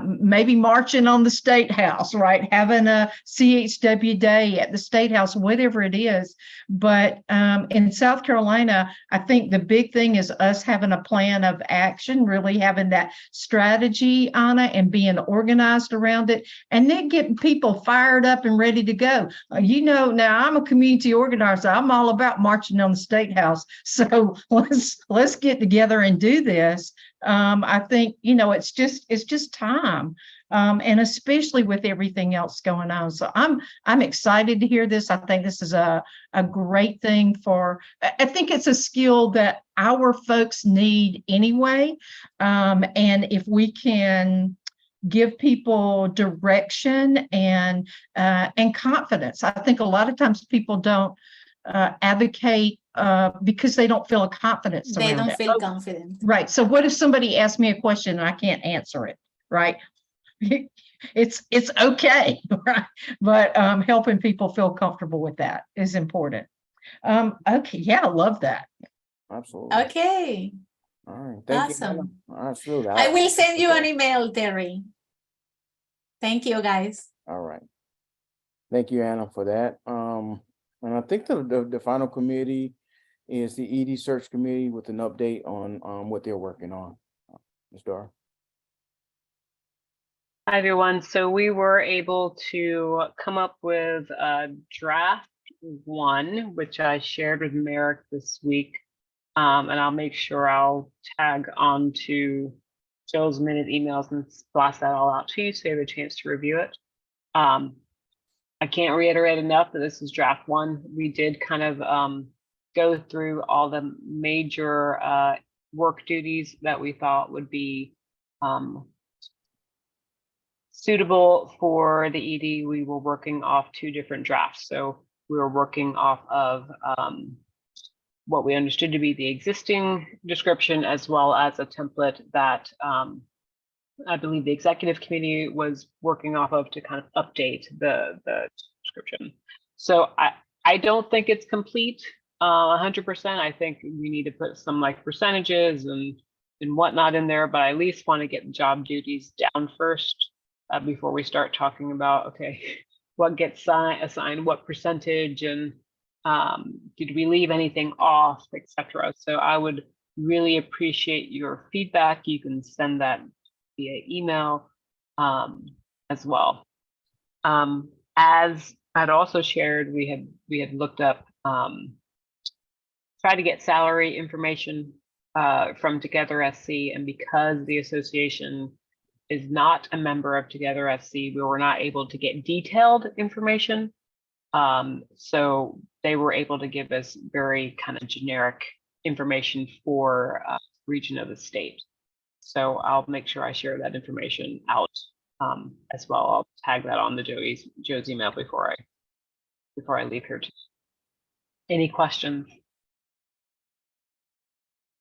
maybe marching on the State House, right? Having a CHW day at the State House, whatever it is. But in South Carolina, I think the big thing is us having a plan of action, really having that strategy, Anna, and being organized around it, and then getting people fired up and ready to go. Now I'm a community organizer. I'm all about marching on the State House. So let's get together and do this. I think, it's just time. And especially with everything else going on. So I'm excited to hear this. I think this is a great thing I think it's a skill that our folks need anyway. And if we can give people direction and confidence. I think a lot of times people don't advocate because they don't feel a confidence. They don't feel confident. Right. So what if somebody asks me a question and I can't answer it? Right. It's okay. Right. But helping people feel comfortable with that is important. Okay. Yeah, I love that. Absolutely. Okay. All right. Thank Awesome. you. Absolutely. I will send you an email, Terry. Thank you, guys. All right. Thank you, Anna, for that. And I think the final committee is the ED search committee with an update on what they're working on. Ms. Dara. Hi, everyone. So we were able to come up with a draft 1, which I shared with Merrick this week. And I'll make sure I'll tag onto Joe's minute emails and blast that all out to you so you have a chance to review it. I can't reiterate enough that this is draft 1. We did kind of go through all the major work duties that we thought would be suitable for the ED. We were working off 2 different drafts. So we were working off of what we understood to be the existing description, as well as a template that I believe the executive committee was working off of to kind of update the description. So I don't think it's complete 100%. I think we need to put some like percentages and whatnot in there, but I at least want to get job duties down first before we start talking about, okay, what gets assigned, what percentage, and did we leave anything off, etc. So I would really appreciate your feedback. You can send that via email as well. As I'd also shared, we had looked up, tried to get salary information from Together SC, and because the association is not a member of Together SC, we were not able to get detailed information. So they were able to give us very kind of generic information for region of the state. So I'll make sure I share that information out as well. I'll tag that on the Joe's email before I leave here. Any questions?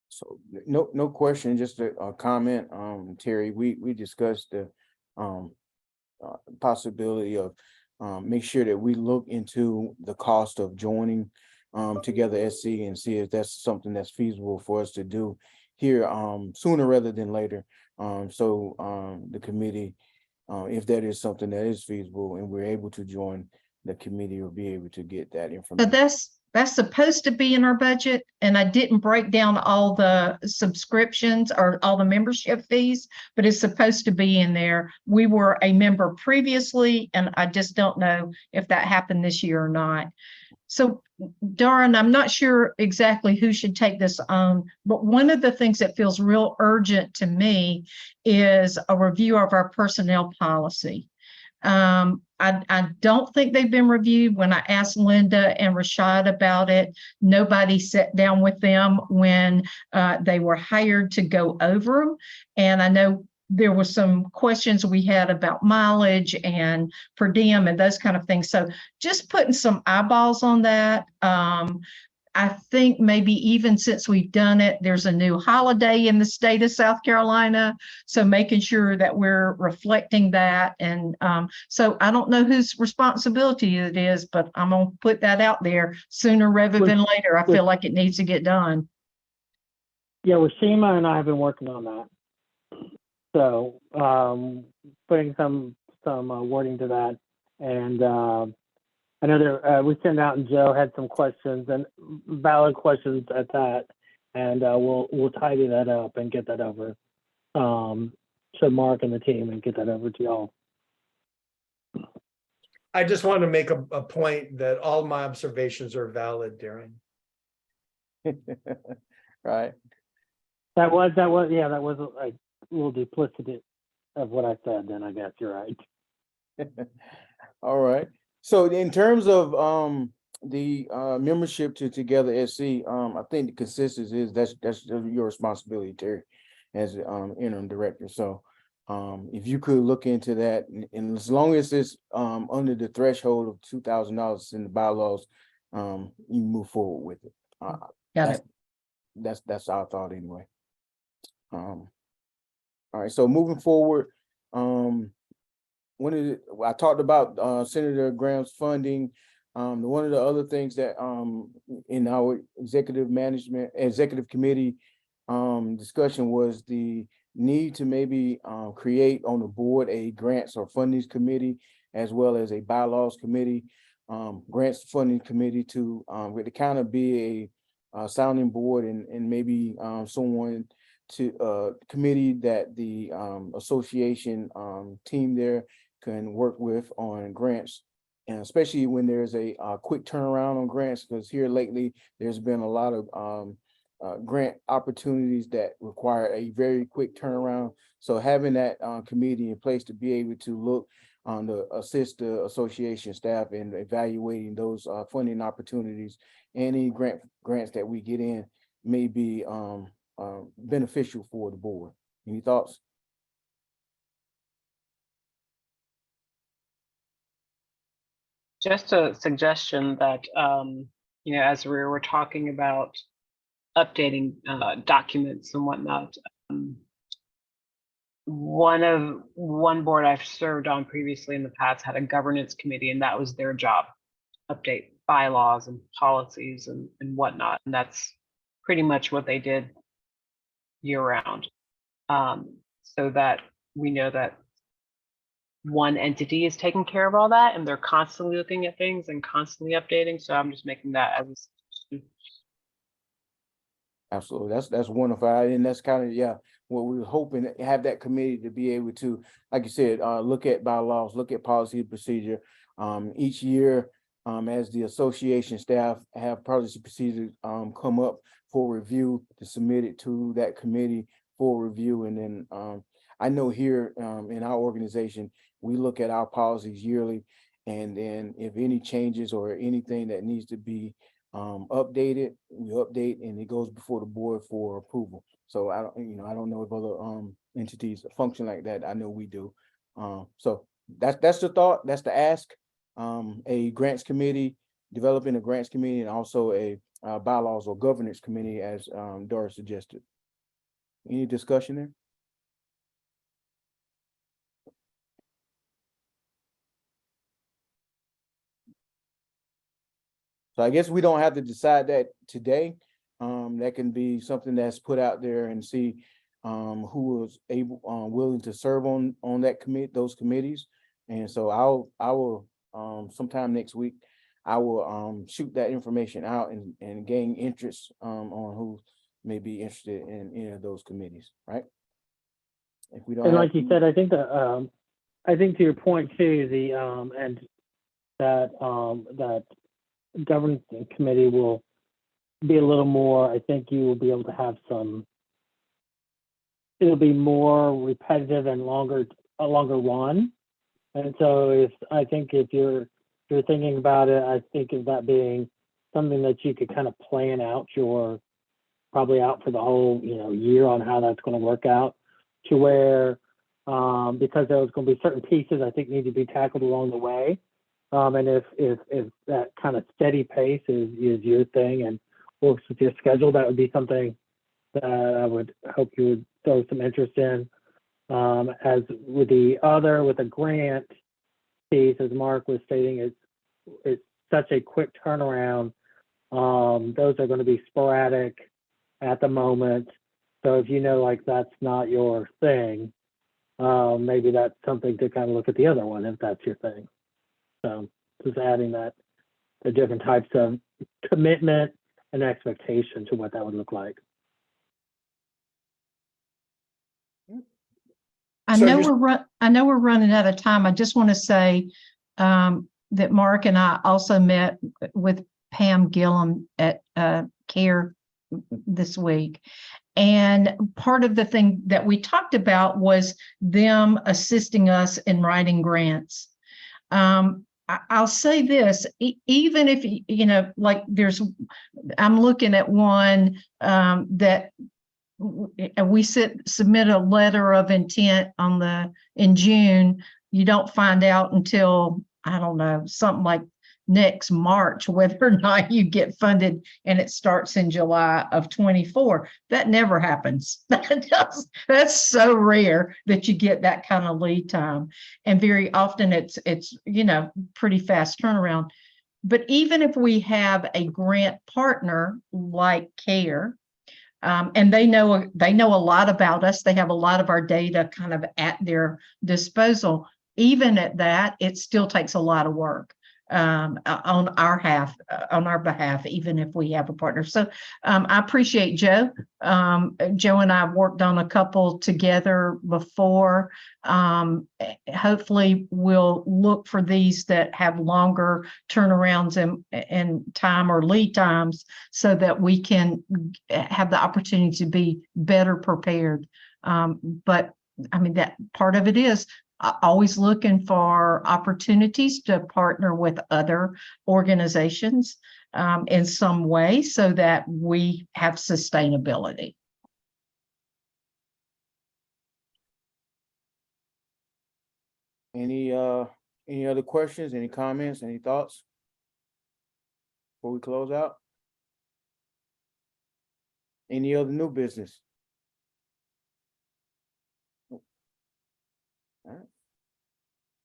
So no question, just a comment, Terry. We discussed the possibility of make sure that we look into the cost of joining Together SC and see if that's something that's feasible for us to do here sooner rather than later. So the committee, if that is something that is feasible and we're able to join, the committee will be able to get that information. But that's supposed to be in our budget, and I didn't break down all the subscriptions or all the membership fees, but it's supposed to be in there. We were a member previously, and I just don't know if that happened this year or not. So, Darren, I'm not sure exactly who should take this on, but one of the things that feels real urgent to me is a review of our personnel policy. I don't think they've been reviewed. When I asked Linda and Rashad about it, nobody sat down with them when they were hired to go over them. And I know there were some questions we had about mileage and per diem and those kind of things. So just putting some eyeballs on that. I think maybe even since we've done it, there's a new holiday in the state of South Carolina. So making sure that we're reflecting that. And so I don't know whose responsibility it is, but I'm going to put that out there sooner rather than later. I feel like it needs to get done. Yeah, Washima and I have been working on that. So putting some wording to that. And I know there, we sent out and Joe had some questions and valid questions at that, and we'll tidy that up and get that over to Mark and the team and get that over to y'all. I just want to make a point that all my observations are valid, Darren. Right. That was a little duplicity of what I said. Then I guess you're right. All right. So in terms of the membership to Together SC, I think the consensus is that's your responsibility, Terry, as interim director. So if you could look into that, and as long as it's under the threshold of $2,000 in the bylaws, you move forward with it. Got it. That's our thought anyway. All right. So moving forward, I talked about Senator Graham's funding. One of the other things that in our executive committee discussion was the need to maybe create on the board a grants or fundings committee, as well as a bylaws committee, grants funding committee to kind of be a sounding board and maybe someone to committee that the association team there can work with on grants, and especially when there's a quick turnaround on grants, because here lately there's been a lot of grant opportunities that require a very quick turnaround. So having that committee in place to be able to look on to assist the association staff in evaluating those funding opportunities, any grants that we get in may be beneficial for the board. Any thoughts? Just a suggestion that, as we were talking about updating documents and whatnot, one board I've served on previously in the past had a governance committee, and that was their job, update bylaws and policies and whatnot. And that's pretty much what they did year round. So that we know that one entity is taking care of all that, and they're constantly looking at things and constantly updating. So I'm just making that as a suggestion. Absolutely. That's wonderful. And that's kind of, yeah, what we were hoping to have that committee to be able to, like you said, look at bylaws, look at policy and procedure. Each year, as the association staff have policy procedures come up for review, to submit it to that committee for review. And then I know here in our organization, we look at our policies yearly. And then if any changes or anything that needs to be updated, we update, and it goes before the board for approval. So I don't know if other entities function like that. I know we do. So that's the thought, that's the ask. A grants committee, developing a grants committee, and also a bylaws or governance committee, as Doris suggested. Any discussion there? So I guess we don't have to decide that today. That can be something that's put out there and see who is able, willing to serve on that those committees. And so I will sometime next week, I will shoot that information out and gain interest on who may be interested in any of those committees, right? If we don't And have like you said, I think that I think to your point too, the and that governance committee will be a little more, I think you will be able to have some, it'll be more repetitive and a longer one. And so I think if you're thinking about it, I think of that being something that you could kind of plan out probably out for the whole, year on how that's going to work out, to where, because there's going to be certain pieces I think need to be tackled along the way. And if that kind of steady pace is your thing and works with your schedule, that would be something that I would hope you would throw some interest in. As with the grant piece, as Mark was stating, it's such a quick turnaround. Those are going to be sporadic at the moment. So if like that's not your thing, maybe that's something to kind of look at the other one if that's your thing. So just adding the different types of commitment and expectation to what that would look like. I know we're running out of time. I just want to say that Mark and I also met with Pam Gillum at CARE this week. And part of the thing that we talked about was them assisting us in writing grants. I'll say this, even if, like I'm looking at one that we submit a letter of intent in June. You don't find out until, I don't know, something like next March, whether or not you get funded, and it starts in July of 24. That never happens. That's so rare that you get that kind of lead time. And very often it's pretty fast turnaround. But even if we have a grant partner like CARE, and they know a lot about us, they have a lot of our data kind of at their disposal. Even at that, it still takes a lot of work on our behalf, even if we have a partner. So I appreciate Joe. Joe and I worked on a couple together before. Hopefully we'll look for these that have longer turnarounds and time or lead times, so that we can have the opportunity to be better prepared. But I mean, that part of it is always looking for opportunities to partner with other organizations in some way, so that we have sustainability. Any other questions, any comments, any thoughts before we close out? Any other new business?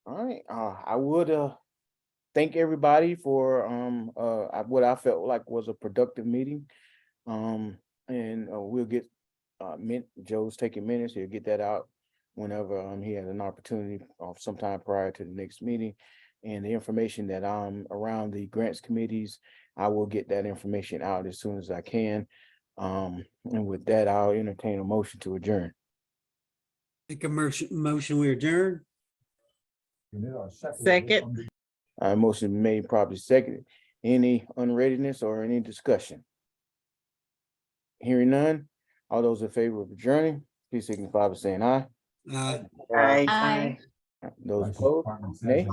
All right, I would thank everybody for what I felt like was a productive meeting. And we'll get Joe's taking minutes, he'll get that out whenever he has an opportunity sometime prior to the next meeting. And the information that around the grants committees, I will get that information out as soon as I can. And with that, I'll entertain a motion to adjourn. Make a motion, we adjourn. Second. Motion made, probably seconded. Any unreadiness or any discussion? Hearing none, all those in favor of adjourning, please signify by saying aye. Uh, Aye. Aye. Those opposed, nay.